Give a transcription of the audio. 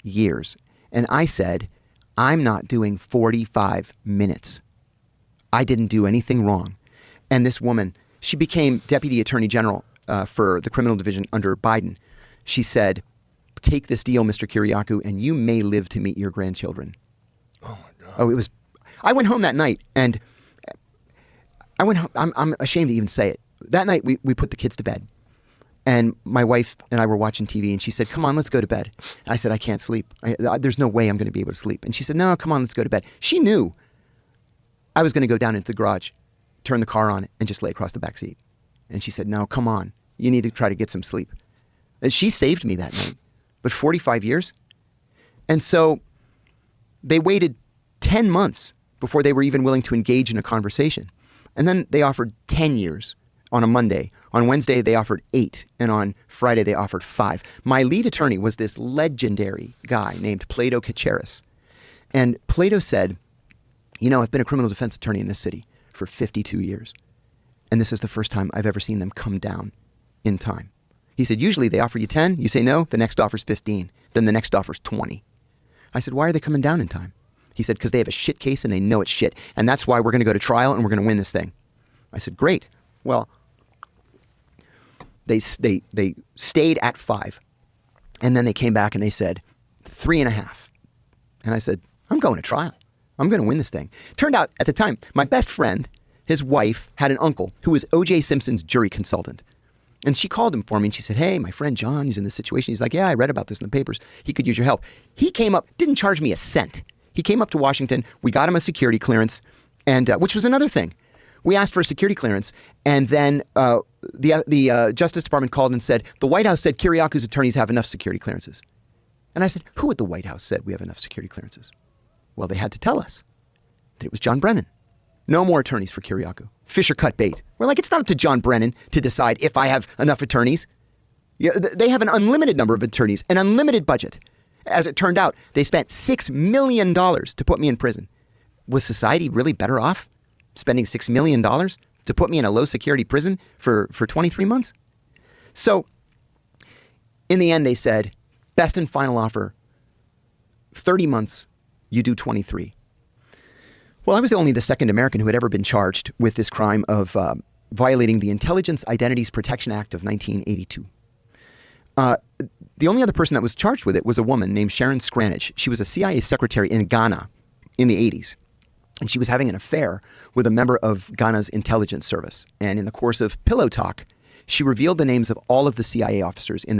years. And I said, I'm not doing 45 minutes. I didn't do anything wrong. And this woman, she became Deputy Attorney General for the criminal division under Biden. She said, take this deal, Mr. Kiriakou, and you may live to meet your grandchildren. Oh, my God. Oh, it was... I went home that night, and I went home, I'm ashamed to even say it. That night, we put the kids to bed. And my wife and I were watching TV, and she said, come on, let's go to bed. And I said, I can't sleep. There's no way I'm going to be able to sleep. And she said, no, come on, let's go to bed. She knew I was going to go down into the garage, turn the car on, and just lay across the back seat. And she said, no, come on. You need to try to get some sleep. And she saved me that night. But 45 years? And so they waited 10 months before they were even willing to engage in a conversation. And then they offered 10 years on a Monday. On Wednesday, they offered 8. And on Friday, they offered 5. My lead attorney was this legendary guy named Plato Kacharis. And Plato said, I've been a criminal defense attorney in this city for 52 years. And this is the first time I've ever seen them come down in time. He said, usually they offer you 10, you say no, the next offer's 15, then the next offer's 20. I said, why are they coming down in time? He said, because they have a shit case and they know it's shit. And that's why we're going to go to trial and we're going to win this thing. I said, great. Well, they stayed at 5. And then they came back and they said, 3.5. And I said, I'm going to trial. I'm going to win this thing. Turned out at the time, my best friend, his wife, had an uncle who was O.J. Simpson's jury consultant. And she called him for me and she said, hey, my friend John, he's in this situation. He's like, yeah, I read about this in the papers. He could use your help. He came up, didn't charge me a cent. He came up to Washington. We got him a security clearance, and which was another thing. We asked for a security clearance, and then the Justice Department called and said, the White House said Kiriakou's attorneys have enough security clearances. And I said, who at the White House said we have enough security clearances? Well, they had to tell us that it was John Brennan. No more attorneys for Kiriakou. Fisher cut bait. We're like, it's not up to John Brennan to decide if I have enough attorneys. Yeah, they have an unlimited number of attorneys, an unlimited budget. As it turned out, they spent $6 million to put me in prison. Was society really better off spending $6 million to put me in a low security prison for 23 months? So in the end, they said, best and final offer, 30 months, you do 23. Well, I was only the second American who had ever been charged with this crime of violating the Intelligence Identities Protection Act of 1982. The only other person that was charged with it was a woman named Sharon Scranage. She was a CIA secretary in Ghana in the 80s. And she was having an affair with a member of Ghana's intelligence service. And in the course of pillow talk, she revealed the names of all of the CIA officers in